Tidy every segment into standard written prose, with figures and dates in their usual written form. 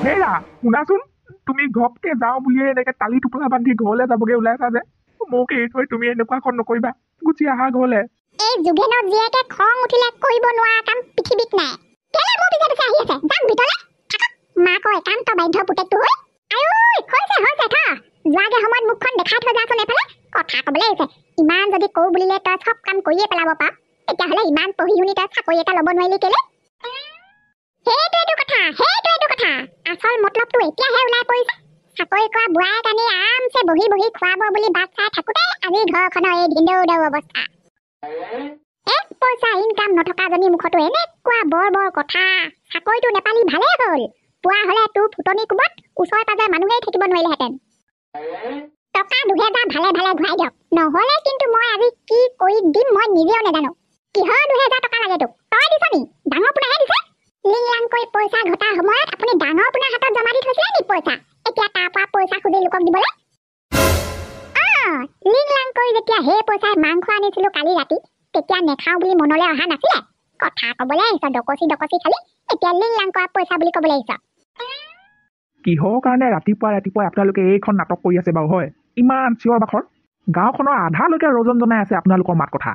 হেৰা শুনাচোন, তুমি ঘপকে যাওঁ বুলিয়ে এনেকে টালি টোপোলা বান্ধি ঘৰলৈ যাবগে ওলাইছা যে, মোক এৰি থৈ তুমি এনেকুৱাখন নকৰিবা, গুচি আহা ঘৰলে। এই যুগেনত জীয়েকে খং উঠিলে কৰিব নোৱাৰা কাম পৃথিৱীত নাই। কেলে মোৰ পিছে পিছে আহি আছে? যাম ভিতৰলে থাকক। মাকৰ একান্ত বাধ্য পুতেকটো হৈ হৈছে থ যোৱাগে সময়ত মুখখন দেখাই থৈ যাচোন এফালে। কথা কবলৈ আহিছে, ইমান যদি কৰো বুলিলে তই চব কাম কৰিয়ে পেলাব পাৰ, তেতিয়াহ'লে ইমান পঢ়ি শুনি তই চাকৰি এটা ল'ব নোৱাৰিলি কেলে? সেইটোৱেটো কথা। আচল মতলবটো এতিয়াহে ওলাই পৰিছে। চাকৰি কৰা বুঢ়াই কানি আৰামছে বহি বহি খুৱাব বুলি বাট চাই থাকোতে আজি ঘৰখনৰ এই ধিন্দৌ দৌ অৱস্থা। এক পইচা ইনকাম নথকা জনী মুখতো এনেকুৱা বৰ বৰ কথা। চাকৰিটো নেপালি ভালে হ'ল, পোৱা হলে তোৰ ফুটনি কোবত ওচৰে পাজৰে মানুহেই থাকিব নোৱাৰিলেহেঁতেন। টকা 2000 ভালে ভালে ঘূৰাই দিয়ক, নহলে কিন্তু মই আজি কি কৰি দিম মই নিজেও নাজানো। কিহৰ 2000 টকা লাগে তোক? তই দিছ নি? ডাঙৰ পোনাহে দিছে। লিংলাংকৈ পইচা ঘটাৰ সময়ত আপুনি ডাঙৰ পোনাৰ হাতত জমা দি থৈছিলে নি পইচা? এতিয়া তাৰ পৰা পইচা খুজি লোকক দিবলৈ? লিংলাংকৈ যেতিয়া সেই পইচাই মাংস আনিছিলো কালি ৰাতি, তেতিয়া নেখাও বুলি মনলৈ অহা নাছিলে। কথা কবলৈ আহিছ ডকচি খালি, এতিয়া লিংলাং কৰা পইচা বুলি কবলৈ আহিছ। কিহৰ কাৰণে ৰাতিপুৱা আপোনালোকে এইখন নাটক কৰি আছে বাৰু? হয়, ইমান চিঞৰ বাখৰ, গাঁওখনৰ আধালৈকে ৰজন জনাই আছে আপোনালোকৰ মাত কথা।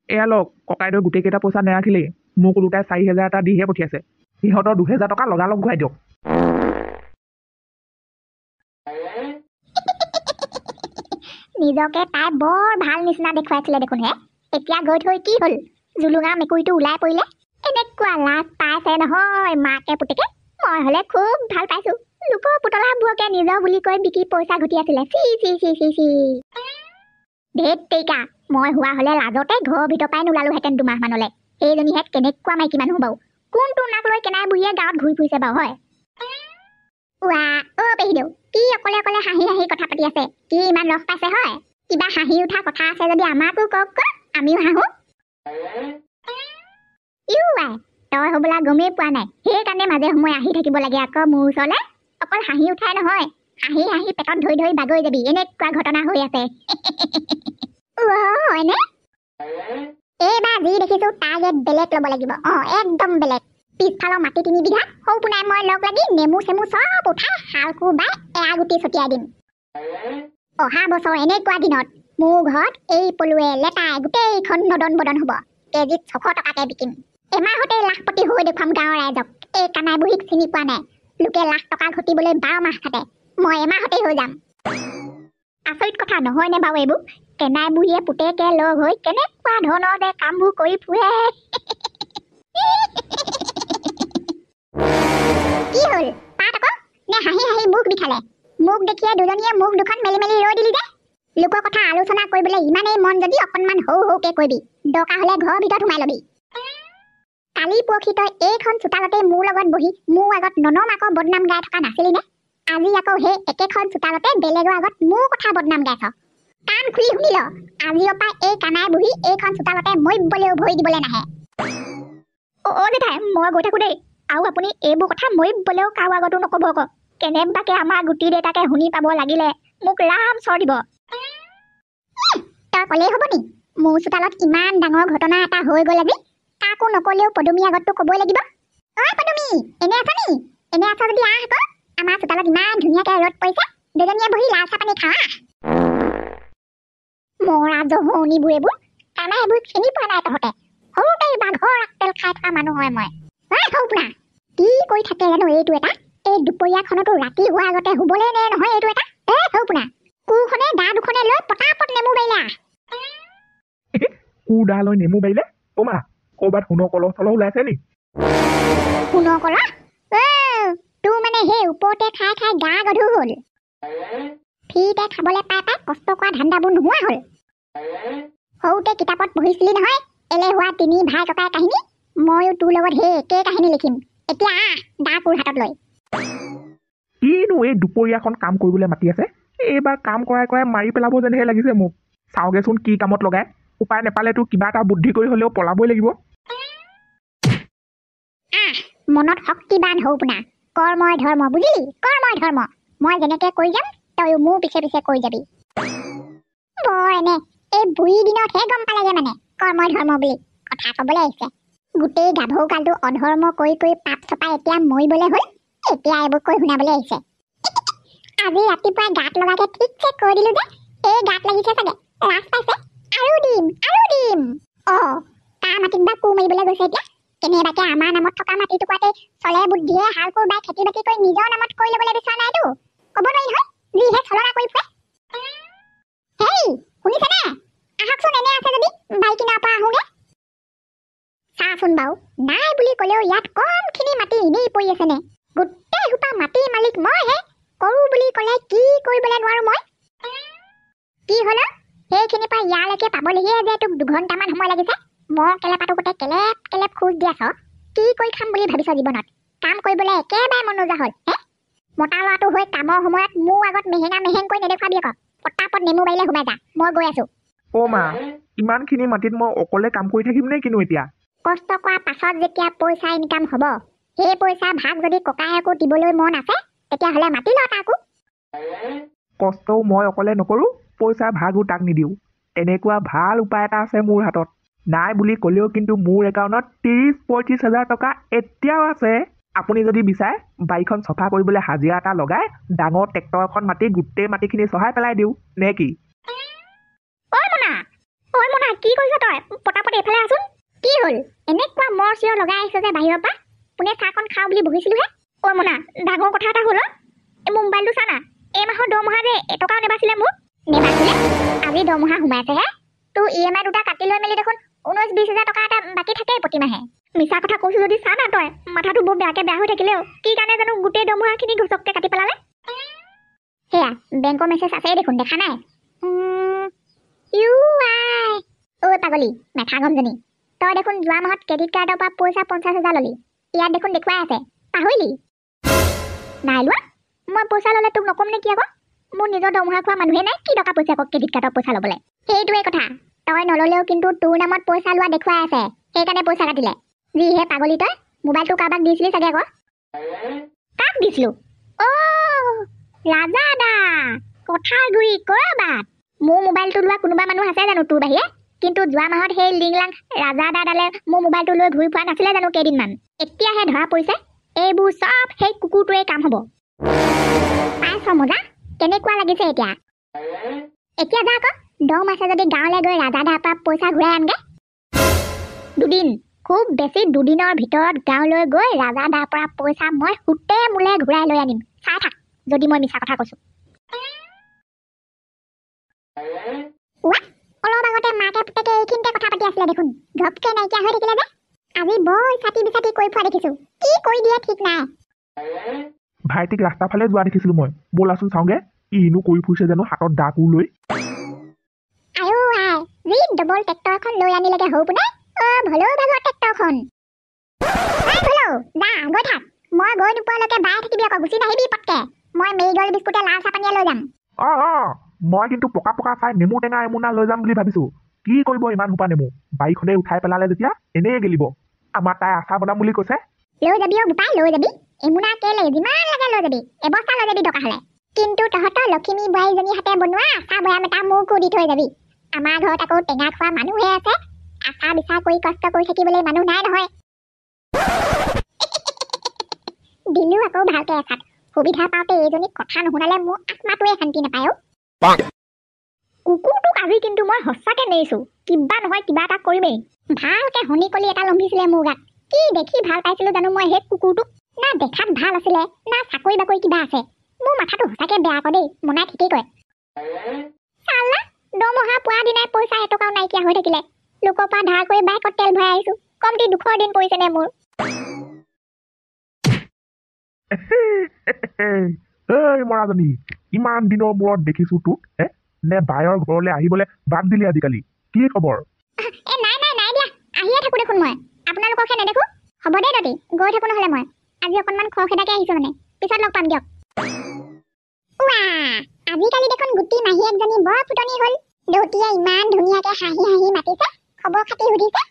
এয়া লওক, ককাইদেউ গোটেই কেইটা পইচা নেৰাখিলেই, মোক ওলোটাই 4000 এটা দিহে পঠিয়াইছে। সিহঁতৰ 2000 টকা লগালগ ঘূৰাই দিয়ক। নিজকে তাই বৰ ভাল নিচিনা দেখুৱাইছিলে দেখোন হে, এতিয়া গৈ থৈ কি হল? জুলুঙা মেকুৰীটো ওলাই পৰিলে। এনেকুৱা লাজ পাইছে নহয় মাকে পুতেকে। মই হলে খুব ভাল পাইছো, লোকৰ পুতলাবোৰকে নিজৰ বুলি কৈ বিকি পইচা ঘটি আছিলে। চি ধেত তেৰিকা, মই হোৱা হলে লাজতে ঘৰৰ ভিতৰ পৰাই নোলালোহেঁতেন 2 মাহ মানলে। সেইজনীহে কেনেকুৱা মাইকী মানুহ বাৰু, কোনটো নাক লৈ কেনাই বুঢ়ীয়ে গাঁৱত ঘূৰি ফুৰিছে বাৰু? হয় পেহিদেউ, কি অকলে অকলে হাঁহি হাঁহি কথা পাতি আছে? কি ইমান ৰস পাইছে? হয়, কিবা হাঁহি উঠা কথা আছে যদি আমাকো কওক, আমিও হাঁহো। তই হবলা গমেই পোৱা নাই, সেইকাৰণে মাজে সময়ে আহি থাকিব লাগে আকৌ মোৰ ওচৰলে। অকল হাঁহি উঠাই নহয়, হাঁহি হাঁহি পেটত ধৰি ধৰি বাগৰি যাবি, এনেকুৱা ঘটনা হৈ আছে। হয়নে? এইবাৰ যি দেখিছো টাৰ্গেট বেলেগ ল'ব লাগিব। একদম বেলেগ। পিছফালৰ মাটি 3 বিঘা সৌ পোনাই মই লগ লাগি নেমু চেমু চব উঠাই হাল কোৰ বাই এৰা গুটি ছটিয়াই দিম। অহা বছৰ এনেকুৱা দিনত মোৰ ঘৰত এই পলুৱে লেটাই গোটেইখন নদন বদন হব। কেজিত 600 টকাকে বিকিম। এমাহতে লাখপতি হৈ দেখুৱাম গাঁৱৰ ৰাইজক। এই কানাই বুঢ়ীক চিনি পোৱা নাই, লোকে লাখ টকা ঘটিবলৈ 12 মাহ থাকে, মই এমাহতেই হৈ যাম। আচৰিত কথা নহয়নে বাৰু এইবোৰ? কেনাই বুঢ়ীয়ে পুতেকে লগ হৈ কেনেকুৱা ধৰণৰ যে কামবোৰ কৰি ফুৰে। কি হল পাত আকৌ? নে হাঁহি হাঁহি মুখ বিষালে? মুখ দেখিয়ে দুজনীয়ে মুখ দুখন মেলি মেলি ৰৈ দিলি যে। লোকৰ কথা আলোচনা কৰিবলৈ ইমানেই মন যদি অকণমান সৌকে কৰিবি, দৰকাৰ হলে ঘৰৰ ভিতৰত সোমাই লবি। কালি পৰহি তই এইখন চোতালতে মোৰ লগত বহি মোৰ আগত ননমাকৰ বদনাম গাই থকা নাছিলি নে? আজি আকৌ সেই একেখন চোতালতে বেলেগৰ আগত মোৰ কথা বদনাম গাইছ। কাণ খুলি শুনি ল, আজিৰ পৰা এই কানাই বুঢ়ী এইখন চোতালতে মৰিবলৈও ভৰি দিবলৈ নাহে। জেঠাই, মই গৈ থাকো দেই। আৰু আপুনি এইবোৰ কথা মৰিবলৈও কাৰো আগতো নকব আকৌ। কেনেবাকে আমাৰ গুটি দেউতাকে শুনি পাব লাগিলে মোক ৰাম চৰ দিব। তই কলেই হব নি? মোৰ চোতালত ইমান ডাঙৰ ঘটনা এটা হৈ গল আজি, কাকো নকলেও পদুমী আগততো কবই লাগিব। পদুমী, এনে আছা নি? এনে আছা যদি আহ আকৌ, আমাৰ চোতালত ইমান ধুনীয়াকে ৰ'দ পৰিছে, দুজনীয়ে বহি লাল চাহ পানী খাওঁ। মৰা জহনিবোৰ এইবোৰ, কানাই এইবোৰ চিনি পোৱা নাই তহঁতে। সৰুতে বাঘৰ আগতেল খাই থকা মানুহ হয় মই। সৌপুনা, কি কৰি থাকে জানো এইটো এটা? এই দুপৰীয়াখনতো ৰাতি হোৱাৰ আগতে শুবলৈ নে নহয় এইটো এটা? সৌপুনা, কোৰখনে দা দুখনে লৈ পটাপট নেমু বাৰিলে আহ। কোৰ দা লৈ নেমু বাৰিলে? মা, ক'ৰবাত সোণৰ কলহ চলহ ওলাইছে নি? সোণৰ কলহ? তোৰ মানে সেই ওপৰতে খাই খাই গা গধুৰ হল। ফ্ৰীতে খাবলৈ পাই পাই কষ্ট কৰা ধান্দাবোৰ নোহোৱা হল। সৰুতে কিতাপত পঢ়িছিলি নহয়, এলেহুৱা 3 ভাই ককাই কাহিনী। ময়ো তোৰ লগত সেই একেই কাহিনী লিখিম। এতিয়া আহ দা কোৰ হাতত লৈ। কিনো এই দুপৰীয়াখন কাম কৰিবলৈ মাতি আছে? এইবাৰ কাম কৰাই কৰাই মাৰি পেলাব যেনহে লাগিছে মোক। চাওগেচোন কি কামত লগাই। উপায় নেপালেতো কিবা এটা বুদ্ধি কৰি হলেও পলাবই লাগিব। মনত শক্তিবান হও পুনা। কৰ্মই ধৰ্ম, বুজিলি? কৰ্মই ধৰ্ম। মই যেনেকে কৰি যাম তইও মোৰ পিছে পিছে কৰি যাবি। বৰ এনে এই বুঢ়ী দিনতহে গম পালেগে মানে কৰ্মই ধৰ্ম বুলি কথা কবলৈ আহিছে। গোটেই গাভৰু কালটো অধৰ্ম কৰি কৰি পাপ চপাই এতিয়া মৰিবলৈ হল। এতিয়া এইবোৰ কৈ শুনাবলৈ আহিছে আজি ৰাতিপুৱা গাত লগাকে ঠিকছে কৈ দিলো যে এই গাত লাগিছে চাগে লাজ পাইছে আৰু দিম অ কাৰ মাটিত বা কোৰ মাৰিবলৈ গৈছে এতিয়া কেনেবাকে আমাৰ নামত থকা মাটি টুকুৰাতে চলে বুদ্ধিয়ে হাল কোৰ বাই খেতি বাতি কৰি নিজৰ নামত কৰি ল'বলৈ বিচৰা নাইতো ক'ব নোৱাৰি নহয় যিহে চলনা কৰি ফুৰে হেই শুনিছেনে আহকচোন এনে আছে যদি বাইক কিনাৰ পৰা আহোগে চাচোন বাৰু নাই বুলি ক'লেও ইয়াত কমখিনি মাটি এনেই পৰি আছেনে গোটেই সোপা মাটিৰ মালিক মইহে কৰো বুলি ক'লে কি কৰিবলৈ নোৱাৰো মই কি হ'ল সেইখিনিৰ পৰা ইয়ালৈকে পাবলৈহে যে তোক 2 ঘণ্টামান সময় লাগিছে মই কেলেপাটো গোটেই কেলেপ খোজ দি আছ কি কৰি খাম বুলি ভাবিছ জীৱনত কাম কৰিবলৈ একেবাৰে মন নোযোৱা হ'ল হে মতা ল'ৰাটো হৈ কামৰ সময়ত মোৰ আগত মেহেং কৰি নেদেখুৱাবি আকৌ পটাপট নেমু বাৰীলে সোমাই যা মই গৈ আছো অ' মা ইমানখিনি মাটিত মই অকলে কাম কৰি থাকিম নে কিনো এতিয়া কষ্ট কৰাৰ পাছত যেতিয়া পইচা ইনকাম হ'ব সেই পইচা ভাগ যদি ককায়েকো দিবলৈ মন আছে তেতিয়াহ'লে মাতি ল তাকো কষ্টও মই অকলে নকৰোঁ পইচাৰ ভাগো তাক নিদিওঁ তেনেকুৱা ভাল উপায় এটা আছে মোৰ হাতত নাই বুলি ক'লেও কিন্তু মোৰ একাউণ্টত 30-35 হাজাৰ টকা এতিয়াও আছে আপুনি যদি বিচাৰে বাৰীখন চফা কৰিবলৈ হাজিৰা এটা লগাই ডাঙৰ ট্ৰেক্টৰ এখন মাতি গোটেই মাটিখিনি চহাই পেলাই দিওঁ নে কি ঐ মনা কি কৰিছ তই পটাপট এইফালে আছোন কি হ'ল এনেকুৱা মৰ চিঞৰ লগাই আহিছে যে বাহিৰৰ পৰা পোনে চাহখন খাওঁ বুলি বহিছিলোহে ঐ মনা ডাঙৰ কথা এটা হ'ল এই মোবাইলটো চা না এই মাহৰ দৰমহা যে এটকাও নেবাছিলে মোৰ নেবাছিলে আজি দৰমহা সোমাইছেহে তোৰ EMI দুটা কাটি লৈ মেলি দেখোন 19-20 হাজাৰ টকা এটা বাকী থাকে প্ৰতিমাহে মিছা কথা কৈছো যদি চা না তই মাথাটো বৰ বেয়া হৈ থাকিলেও কি কাৰণে জানো গোটেই দৰমহাখিনি ঘচককে কাটি পেলালে সেয়া বেংকৰ মেছেজ আছে দেখোন দেখা নাই ঐ পাগলী মেথা গমজনী তই দেখোন যোৱা মাহত ক্ৰেডিট কাৰ্ডৰ পৰা পইচা 50 হাজাৰ ললি ইয়াত দেখোন দেখুৱাই আছে পাহৰিলি নাই লোৱা মই পইচা ল'লে তোক নকম নে কি আকৌ মোৰ নিজৰ দৰমহা খোৱা মানুহে নাই কি টকা পইচা আকৌ ক্ৰেডিট কাৰ্ডৰ পইচা ল'বলৈ সেইটোৱে কথা তই নল'লেও কিন্তু তোৰ নামত পইচা লোৱা দেখুৱাই আছে সেইকাৰণে পইচা কাটিলে যিহে পাগলী তই মোবাইলটো কাৰোবাক দিছিলি চাগে আকৌ কাক দিছিলো ৰাজা দা কথাৰ গুৰি কৰবাত মোৰ মোবাইলটো লোৱা কোনোবা মানুহ আছে জানো তোৰ বাহিৰে কিন্তু যোৱা মাহত সেই লিংলাং ৰাজা দাদালে মোৰ মোবাইলটো লৈ ঘূৰি ফুৰা নাছিলে জানো কেইদিনমান এতিয়াহে ধৰা পৰিছে এইবোৰ চব সেই কুকুৰটোৱে কাম হ'ব পাইছ মজা কেনেকুৱা লাগিছে এতিয়া যা আকৌ দম আছে যদি গাঁৱলৈ গৈ ৰাজা দাৰ পৰা পইচা ঘূৰাই আনগে দুদিন খুব বেছি দুদিনৰ ভিতৰত গাঁৱলৈ গৈ ৰাজা দাৰ পৰা পইচা মই সুতে মূলে ঘূৰাই লৈ আনিম চাই থাক যদি মই মিছা কথা কৈছো অলপ আগতে মাকে পুতেকে এইখিনিতে কথা পাতি আছিলে দেখোন ঘপকে নাইকিয়া হৈ থাকিলে যে আজি বৰ চাতি বিচাতি কৰি ফুৰা দেখিছো কি কৰি দিয়ে ঠিক নাই ভাইটিক ৰাস্তাৰ ফালে যোৱা দেখিছিলো মই ব'লাচোন চাওঁগে ইনো কৰি ফুৰিছে জানো হাতত দা কোৰ লৈ যি ডবল ট্ৰেক্টৰখন লৈ আনিলেগে হৌ পোনে ভলৌ ভাগৰ ট্ৰেক্টৰখন ভলৌ যা গৈ থাক মই গৈ নোপোৱালৈকে বাই থাকিবি আকৌ গুচি নাহিবি পটকে মই মেৰিগল বিস্কুটে লাল চাহ পানীয়ে লৈ যাম মই কিন্তু পকা চাই নেমু টেঙা এমুনা লৈ যাম বুলি ভাবিছো কি কৰিব ইমান সোপা নেমু বাৰীখনে উঠাই পেলালে যেতিয়া এনেই গেলিব আমাৰ তাই আচাৰ বনাম বুলি কৈছে লৈ যাবি বোপাই লৈ যাবি এমুনা কেলে যিমান লাগে লৈ যাবি এবস্তা লৈ যাবি দৰকাৰ হ'লে কিন্তু তহঁতৰ লখিমী বোৱাৰীজনী হাতে বনোৱা আচাৰ বৈয়াম এটা মোকো দি থৈ যাবি আমাৰ ঘৰত আকৌ টেঙা খোৱা মানুহে আছে আচাৰ বিচাৰ কৰি কষ্ট কৰি থাকিবলৈ মানুহ নাই নহয় দিলো আকৌ ভালকে এচাত সুবিধা পাওঁতে এইজনীক কথা নুশুনালে মোৰ আত্মাটোৱে শান্তি নাপায় কুকুৰটোক আজি কিন্তু মই সঁচাকে নেৰিছো কিবা নহয় কিবা এটা কৰিমেই ভালকে হনি কলি এটা লম্ভিছিলে মোৰ গাত কি দেখি ভাল পাইছিলো জানো মই সেই কুকুৰটোক না দেখাত ভাল আছিলে না চাকৰি বাকৰি কিবা আছে মোৰ মাথাটো সঁচাকে বেয়া আকৌ দেই মনাই ঠিকেই কয় চালা দৰমহা পোৱা দিনাই পইচা এটকাও নাইকিয়া হৈ থাকিলে লোকৰ পৰা ধাৰ কৰি বাইকত তেল ভৰাই আহিছো কমটি 2 দিন পৰিছে নে মোৰ এই মৰাজনী ইমান দিনৰ মূৰত দেখিছো তোক নে বায়ৰ ঘৰলৈ আহিবলৈ বাদ দিলি আজিকালি কি খবৰ নাই দিয়া আহিয়ে থাকো দেখোন মই আপোনালোককহে নেদেখো হ'ব দে দতি গৈ থাকো নহ'লে মই আজি অকণমান খৰখেদাকে আহিছো মানে পিছত লগ পাম দিয়ক আজিকালি দেখোন গুটি মাহীয়েকজনী বৰ ফুটনি হ'ল দতিয়ে ইমান ধুনীয়াকে হাঁহি মাতিছে খবৰ খাতি সুধিছে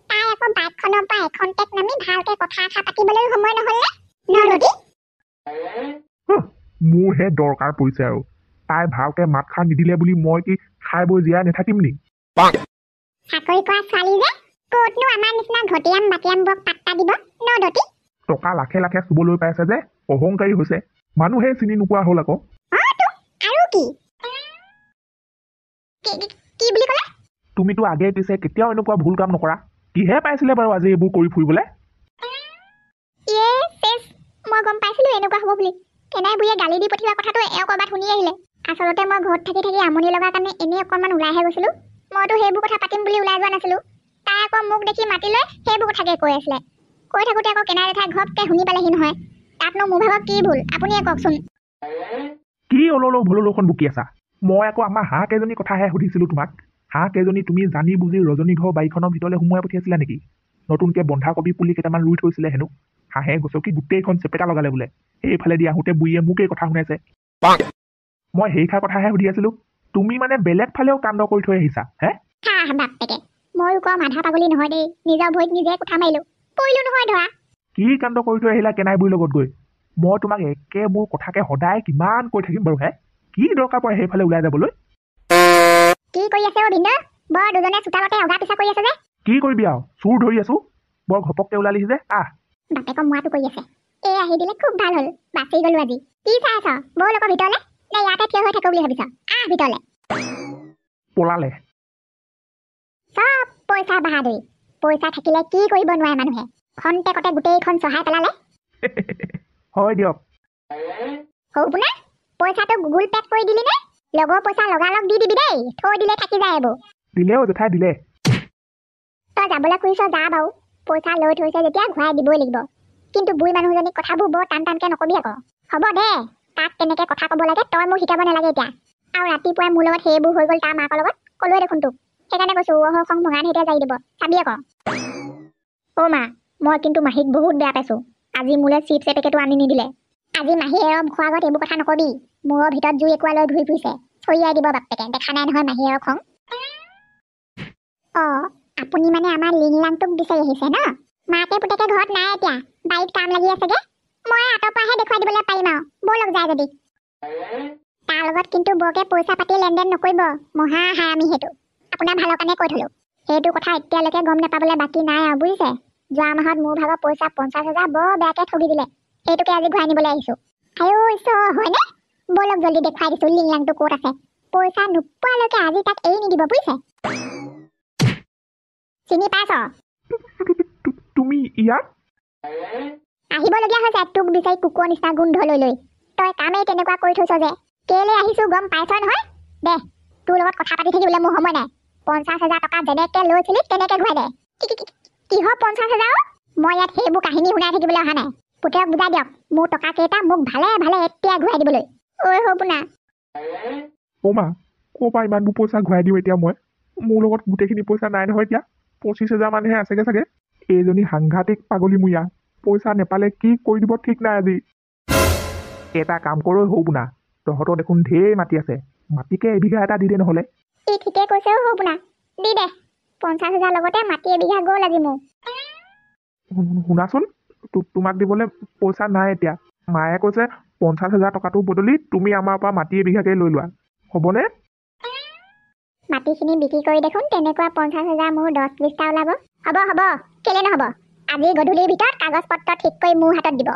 তাই আকৌ বাইকখনৰ পৰা এখন টেক নামি ভালকে কথা পাতিবলৈ সময় নহ'লে নদতি মোৰহে দৰকাৰ পৰিছে আৰু তাই ভালকে মাত খাৰ নিদিলে বুলি মই কি খাই বৈ জীয়াই নাথাকিম নি চাকৰি কৰা ছোৱালী যে ক'তনো আমাৰ নিচিনা ঘটিয়াম বাটিয়ামবোৰক পাত্তা দিব নদতি টকা লাখে লাখে চুবলৈ পাইছে যে অহংকাৰী হৈছে মানুহে চিনি নোপোৱা হ'ল আকৌ আৰু কি কি বুলি ক'লে তুমিতো আগে পিছে কেতিয়াও এনেকুৱা ভুল কাম নকৰা কিহে পাইছিলে বাৰু আজি এইবোৰ কৰি ফুৰিবলৈ মই গম পাইছিলো এনেকুৱা হ'ব বুলি কেনাই বুঢ়ীয়ে গালি দি পঠিওৱা কথাটো এওঁ ক'ৰবাত শুনি আহিলে আচলতে মই ঘৰত থাকি থাকি আমনি লগা কাৰণে এনেই অকণমান ওলাইহে গৈছিলো মইতো সেইবোৰ কথা পাতিম বুলি ওলাই যোৱা নাছিলো তাই আকৌ মোক দেখি মাতি লৈ সেইবোৰ কথাকে কৈ আছিলে কৈ থাকোঁতে আকৌ কেনাই জেঠাই ঘপকে শুনি পালেহি নহয় তাতনো মোৰ ভাগৰ কি ভুল আপুনিয়ে কওকচোন কি অলৌ ভুলৌখন বকি আছা মই আকৌ আমাৰ হাঁহ কেইজনী কথাহে সুধিছিলো তোমাক হাঁহ কেইজনী তুমি জানি বুজি ৰজনী ঘৰ বাৰীখনৰ ভিতৰলৈ সোমোৱাই পঠিয়াইছিলা নেকি নতুনকৈ বন্ধাকবি পুলি কেইটামান ৰুই থৈছিলে হেনো হাঁহে গছকি গোটেইখন চেপেটা লগালে বোলে সেইফালেদি আহোঁতে বুঢ়ীয়ে মোকেই কথা শুনাইছে মই সেইষাৰ কথাহে সুধি আছিলো তুমি মানে বেলেগ ফালেও কাণ্ড কৰি থৈ আহিছা হে বাপেকে ময়ো কম আধা পাগলী নহয় দেই নিজৰ ভৰিত নিজে কোঠা মাৰিলো পৰিলো নহয় ধৰা কি কাণ্ড কৰি থৈ আহিলা কেনাই বুঢ়ীৰ লগত গৈ মই তোমাক একে মোৰ কথাকে সদায় কিমান কৈ থাকিম বাৰু হে কি দৰকাৰ পৰে সেইফালে ওলাই যাবলৈ কি কৰি আছে ভিন্দ বৰ দুজনে চোতালতে অগা পিছা কৰি আছে যে কি কৰিবি আৰু চুৰ ধৰি আছো বৰ ঘপককে ওলালিহি যে বাপেকৰ মোৱাটো কৰি আছে এই আহি দিলে খুব ভাল হ'ল বাচি গলো আজি কি চাই আছ বৌ লোকৰ ভিতৰলে নে ইয়াতে থিয় হৈ থাকো বুলি ভাবিছ ভিতৰলে পলালে চব পইচা বাহাদুৰি পইচা থাকিলে কি কৰিব নোৱাৰে মানুহে খন্তেকতে গোটেইখন চহাই পেলালে হয় দিয়ক সৌপুনা পইচাটো গুগল পেক কৰি দিলি নে লগৰ পইচা লগালগ দি দিবি দেই থৈ দিলে থাকি যায় এইবোৰ দিলেও জেঠাই দিলে তই যাবলৈ খুজিছ যা বাৰু পইচা লৈ থৈছে যেতিয়া ঘূৰাই দিবই লাগিব কিন্তু বুঢ়ী মানুহজনীক কথাবোৰ বৰ টান টানকে নকবি আকৌ হ'ব দে তাক কেনেকে কথা ক'ব লাগে তই মোক শিকাব নালাগে এতিয়া আৰু ৰাতিপুৱাই মোৰ লগত সেইবোৰ হৈ গ'ল তাৰ মাকৰ লগত ক'লোৱে দেখোন তোক সেইকাৰণে কৈছো খং ভঙা ধেতিয়া যাই দিব চাবি আকৌ অ' মা মই কিন্তু মাহীক বহুত বেয়া পাইছো আজি মোলৈ চিপছ এপেকেটো আনি নিদিলে আজি মাহী এৰব খোৱাৰ আগত এইবোৰ কথা নকবি মূৰৰ ভিতৰত জুই একুৱালৈ ঘূৰি ফুৰিছে চৰিয়াই দিব বাপেকে দেখা নাই নহয় মাহী এৰৰ খং আপুনি মানে আমাৰ লিংলাংটোক বিচাৰি আহিছে ন মাকে পুতেকে ঘৰত নাই এতিয়া বাৰীত কাম লাগি আছেগে মই আঁতৰ পৰাহে দেখুৱাই দিবলৈ পাৰিম আৰু ব'লক যায় যদি তাৰ লগত কিন্তু বৰকে পইচা পাতি লেনদেন নকৰিব মহা হাৰামি সেইটো আপোনাৰ ভালৰ কাৰণে কৈ থলো সেইটো কথা এতিয়ালৈকে গম নাপাবলৈ বাকী নাই আৰু বুজিছে যোৱা মাহত মোৰ ভাগৰ পইচা 50,000 বৰ বেয়াকে ঠগি দিলে সেইটোকে আজি ঘূৰাই নিবলৈ আহিছো আয়ো ঈশ্বৰ হয়নে ব'লক জল্দি দেখুৱাই দিছো লিংলাংটো ক'ত আছে পইচা নোপোৱালৈকে আজি তাক এৰি নিদিব বুজিছে চিনি পাইছ তুমি ইয়াত আহিবলগীয়া হৈছে তোক বিচাৰি কুকুৰ নিচিনা গোন্ধ লৈ লৈ তই কামেই তেনেকুৱা কৰি থৈছ যে কেলে আহিছো গম পাইছ নহয় দে তোৰ লগত কথা পাতি থাকিবলৈ মোৰ সময় নাই 50,000 টকা যেনেকে লৈছিলি তেনেকে ঘূৰাই দে কিহৰ 50,000 মই ইয়াত সেইবোৰ কাহিনী শুনাই থাকিবলৈ অহা নাই পুতেৰক বুজাই দিয়ক মোৰ টকা কেইটা মোক ভালে ভালে এতিয়া ঘূৰাই দিবলৈ ঐ সপোনা মা ক'ৰ পৰা ইমানবোৰ পইচা ঘূৰাই দিওঁ এতিয়া মই মোৰ লগত গোটেইখিনি পইচা নাই নহয় এতিয়া 25,000 মানহে আছেগে চাগে এইজনী সাংঘাতিক পাগলী মুয়া পইচা নেপালে কি কৰি দিব ঠিক নাই আজি এটা কাম কৰোঁ সৌপুনা তহঁতৰ দেখোন ঢেৰ মাটি আছে মাটিকে এবিঘা এটা দি দে নহ'লে ঠিকে কৈছে সপোনা দি দে 50,000 লগতে মাটি এবিঘা গ'ল আজি মোৰ শুনাচোন তোমাক দিবলৈ পইচা নাই এতিয়া মায়ে কৈছে 50,000 টকাটোৰ বদলি তুমি আমাৰ পৰা মাটি এবিঘাকে লৈ লোৱা হ'বনে মাটিখিনি বিক্ৰী কৰি দেখোন তেনেকুৱা 50,000 মোৰ 10-20টা ওলাব হ'ব কেলে নহ'ব আজি গধূলিৰ ভিতৰত কাগজ পত্ৰ ঠিক কৰি মোৰ হাতত দিব